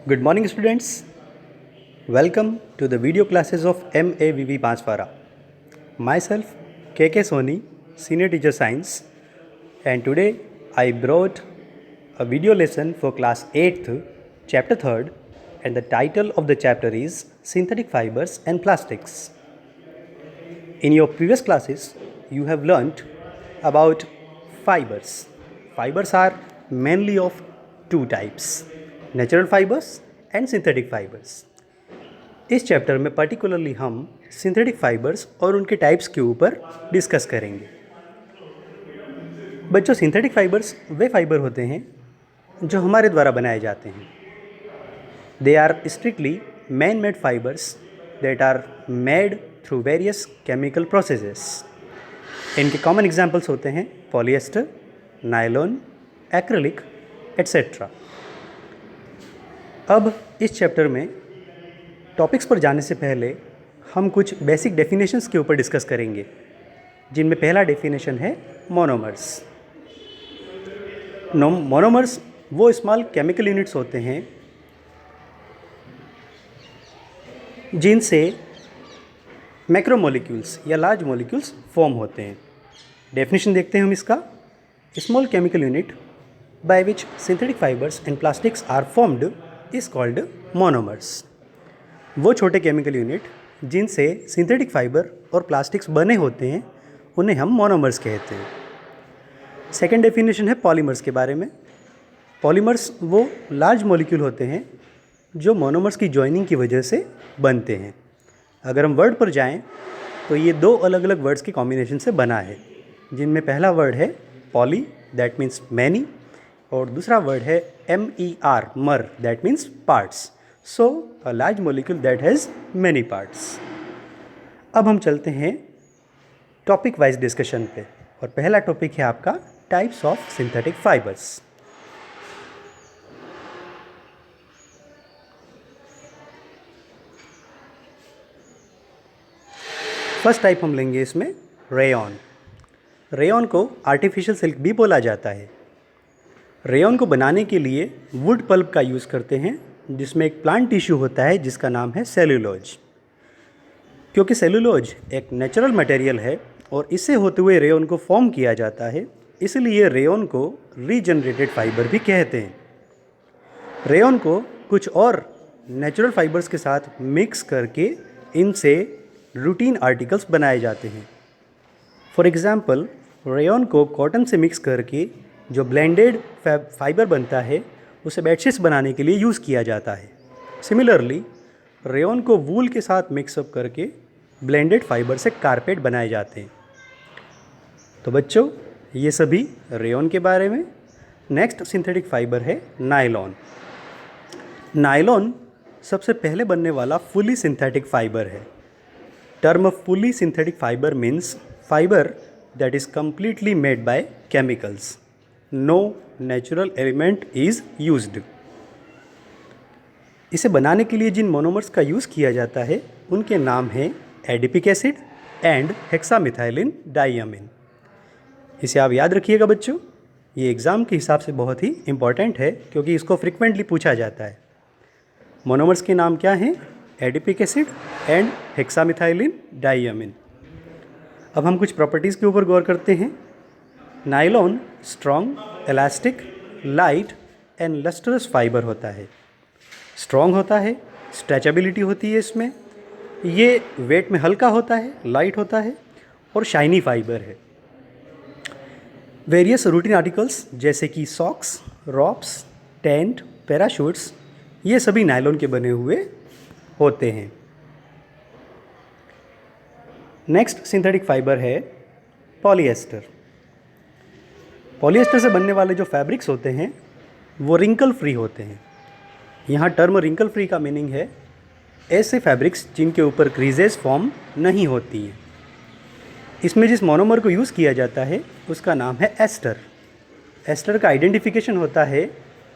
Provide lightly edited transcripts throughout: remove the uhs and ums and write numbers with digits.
Good morning, students. Welcome to the video classes of MAVV Banswara. Myself, KK Soni, Senior Teacher Science, and today I brought a video lesson for class 8th, chapter 3rd, and the title of the chapter is Synthetic Fibers and Plastics. In your previous classes, you have learnt about fibers. Fibers are mainly of two types, natural fibres and synthetic fibres. इस chapter में particularly हम synthetic fibres और उनके types के ऊपर discuss करेंगे। बच्चों, synthetic fibres वे fibre होते हैं जो हमारे द्वारा बनाए जाते हैं। They are strictly man made fibres that are made through various chemical processes. इनके कॉमन एग्जाम्पल्स होते हैं पॉलिएस्टर, नायलॉन, एक्रिलिक एट्सेट्रा। अब इस चैप्टर में टॉपिक्स पर जाने से पहले हम कुछ बेसिक डेफिनेशंस के ऊपर डिस्कस करेंगे, जिनमें पहला डेफिनेशन है मोनोमर्स। मोनोमर्स वो स्मॉल केमिकल यूनिट्स होते हैं जिनसे मैक्रोमोलिक्यूल्स या लार्ज मॉलिक्यूल्स फॉर्म होते हैं। डेफिनेशन देखते हैं हम इसका। Small chemical unit by which synthetic fibres and plastics are formed is called monomers. वो छोटे केमिकल यूनिट जिनसे सिंथेटिक फाइबर और प्लास्टिक्स बने होते हैं उन्हें हम मोनोमर्स कहते हैं। सेकेंड डेफिनेशन है पॉलीमर्स के बारे में। पॉलीमर्स वो लार्ज मॉलिक्यूल होते हैं जो मोनोमर्स की जॉइनिंग की वजह से बनते हैं। अगर हम वर्ड पर जाएं तो ये दो अलग अलग वर्ड्स की कॉम्बिनेशन से बना है, जिनमें पहला वर्ड है पॉली, दैट मीन्स मैनी, और दूसरा वर्ड है MER, मर, that means parts. So a large molecule that has many parts. अब हम चलते हैं टॉपिक वाइज डिस्कशन पे, और पहला टॉपिक है आपका types of synthetic fibres. First type हम लेंगे इसमें रेयॉन। रेयॉन को आर्टिफिशियल सिल्क भी बोला जाता है। रेयॉन को बनाने के लिए वुड पल्प का यूज़ करते हैं, जिसमें एक प्लांट टिश्यू होता है जिसका नाम है सेल्यूलोज। क्योंकि सेल्यूलोज एक नेचुरल मटेरियल है और इससे होते हुए रेयॉन को फॉर्म किया जाता है, इसलिए रेयॉन को रीजनरेटेड फाइबर भी कहते हैं। रेयॉन को कुछ और नेचुरल फाइबर्स के साथ मिक्स करके इनसे रूटीन आर्टिकल्स बनाए जाते हैं। फॉर एग्ज़ाम्पल, रेयॉन को कॉटन से मिक्स करके जो ब्लेंडेड फाइबर बनता है उसे बेडशीट्स बनाने के लिए यूज़ किया जाता है। सिमिलरली, रेयॉन को वूल के साथ मिक्सअप करके ब्लेंडेड फाइबर से कारपेट बनाए जाते हैं। तो बच्चों, ये सभी रेयॉन के बारे में। नेक्स्ट सिंथेटिक फाइबर है नायलॉन। नायलॉन सबसे पहले बनने वाला फुली सिंथेटिक फाइबर है। Term fully synthetic fibre means fibre that is completely made by chemicals. No natural element is used. इसे बनाने के लिए जिन मोनोमर्स का यूज़ किया जाता है उनके नाम हैं एडिपिक एसिड एंड हेक्सामिथाइलिन डाइअमीन। इसे आप याद रखिएगा बच्चों, ये एग्ज़ाम के हिसाब से बहुत ही इम्पॉर्टेंट है क्योंकि इसको फ्रिक्वेंटली पूछा जाता है। मोनोमर्स के नाम क्या हैं? Adipic acid and hexamethylene diamine. अब हम कुछ प्रॉपर्टीज़ के ऊपर गौर करते हैं। Nylon strong, elastic, light and lustrous fibre होता है। स्ट्रॉन्ग होता है, स्ट्रेचेबिलिटी होती है इसमें, ये वेट में हल्का होता है, लाइट होता है और शाइनी फाइबर है। वेरियस रूटीन आर्टिकल्स जैसे कि सॉक्स, रॉप्स, टेंट, पैराशूट्स, ये सभी नायलॉन के बने हुए होते हैं। नेक्स्ट सिंथेटिक फाइबर है पॉलिएस्टर। पॉलिएस्टर से बनने वाले जो फैब्रिक्स होते हैं वो रिंकल फ्री होते हैं। यहाँ टर्म रिंकल फ्री का मीनिंग है ऐसे फैब्रिक्स जिनके ऊपर क्रीजेस फॉर्म नहीं होती हैं। इसमें जिस मोनोमर को यूज़ किया जाता है उसका नाम है एस्टर। एस्टर का आइडेंटिफिकेशन होता है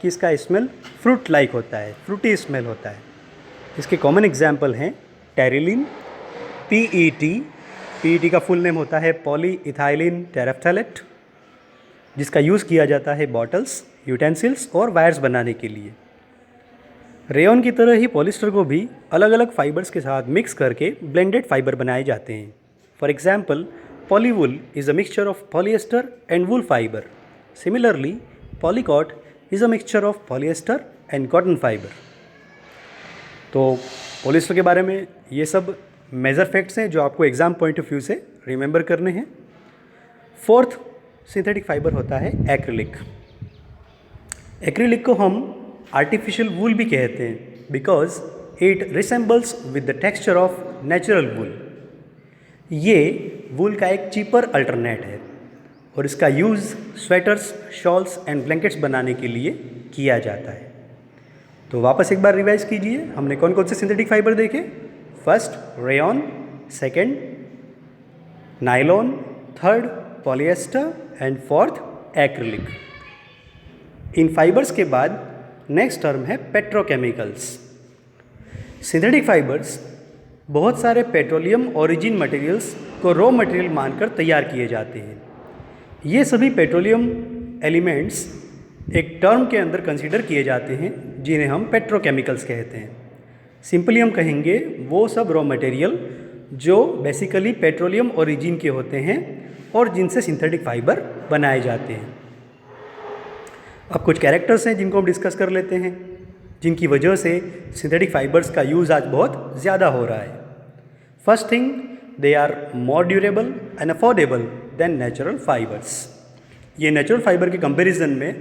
कि इसका स्मेल फ्रूट लाइक होता है, फ्रूटी स्मेल होता है। इसके कॉमन एग्जाम्पल हैं टेरिलिन, PET का फुल नेम होता है पॉली इथाइलिन टेरेफ्थैलेट, जिसका यूज़ किया जाता है बॉटल्स, यूटेंसिल्स और वायर्स बनाने के लिए। रेयॉन की तरह ही पॉलिस्टर को भी अलग अलग फाइबर्स के साथ मिक्स करके ब्लेंडेड फाइबर बनाए जाते हैं। For example, polywool is a mixture of polyester and wool fibre. Similarly, polycot is a mixture of polyester and cotton fibre. तो पॉलिस्टर के बारे में ये सब मेजर फैक्ट्स हैं जो आपको एग्ज़ाम पॉइंट ऑफ व्यू से रिमेंबर करने हैं। फोर्थ सिंथेटिक फाइबर होता है एक्रिलिक। एक्रिलिक को हम आर्टिफिशियल वूल भी कहते हैं because it resembles with the texture of natural wool. ये वूल का एक चीपर अल्टरनेट है और इसका use sweaters, shawls and blankets बनाने के लिए किया जाता है। तो वापस एक बार रिवाइज कीजिए, हमने कौन कौन से सिंथेटिक फाइबर देखे। First rayon, second nylon, third polyester and fourth acrylic. In fibres के बाद नेक्स्ट टर्म है पेट्रोकेमिकल्स। सिंथेटिक फाइबर्स बहुत सारे पेट्रोलियम ओरिजिन मटेरियल्स को रॉ मटेरियल मानकर तैयार किए जाते हैं। ये सभी पेट्रोलियम एलिमेंट्स एक टर्म के अंदर कंसीडर किए जाते हैं जिन्हें हम पेट्रोकेमिकल्स कहते हैं। सिंपली हम कहेंगे वो सब रॉ मटेरियल जो बेसिकली पेट्रोलियम ओरिजिन के होते हैं और जिनसे सिंथेटिक फाइबर बनाए जाते हैं। अब कुछ कैरेक्टर्स हैं जिनको हम डिस्कस कर लेते हैं जिनकी वजह से सिंथेटिक फाइबर्स का यूज़ आज बहुत ज़्यादा हो रहा है। First thing, they are more durable and affordable than natural fibres. ये नेचुरल फाइबर के कंपैरिजन में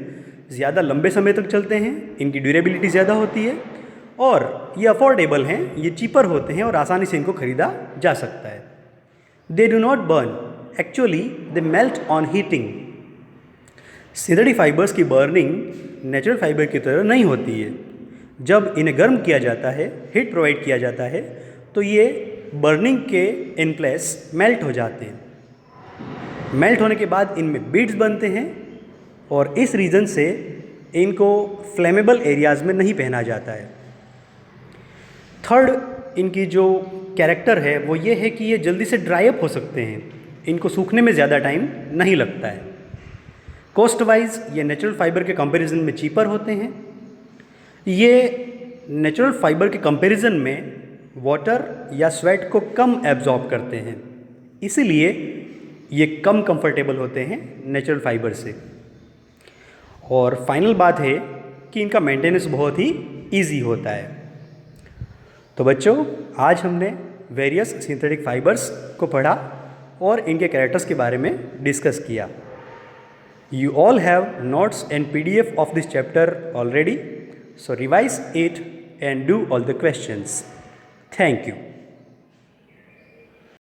ज़्यादा लंबे समय तक चलते हैं, इनकी ड्यूरेबिलिटी ज़्यादा होती है और ये अफोर्डेबल हैं, ये चीपर होते हैं और आसानी से इनको ख़रीदा जा सकता है। They do not burn, actually they melt on heating. Synthetic fibres की बर्निंग नेचुरल फाइबर की तरह नहीं होती है। जब इन्हें गर्म किया जाता है, हीट प्रोवाइड किया जाता है, तो ये बर्निंग के इन प्लेस मेल्ट हो जाते हैं। मेल्ट होने के बाद इनमें बीड्स बनते हैं और इस रीज़न से इनको फ्लेमेबल एरियाज़ में नहीं पहना जाता है। थर्ड, इनकी जो कैरेक्टर है वो ये है कि ये जल्दी से ड्राई अप हो सकते हैं, इनको सूखने में ज़्यादा टाइम नहीं लगता है। कॉस्ट वाइज ये नेचुरल फाइबर के कंपैरिजन में चीपर होते हैं। ये नेचुरल फाइबर के कंपैरिजन में वाटर या स्वेट को कम एब्जॉर्ब करते हैं, इसीलिए ये कम कंफर्टेबल होते हैं नेचुरल फाइबर से। और फाइनल बात है कि इनका मेंटेनेंस बहुत ही इजी होता है। तो बच्चों, आज हमने वेरियस सिंथेटिक फाइबर्स को पढ़ा और इनके कैरेक्टर्स के बारे में डिस्कस किया। You all have notes and PDF of this chapter already, so revise it and do all the questions. Thank you.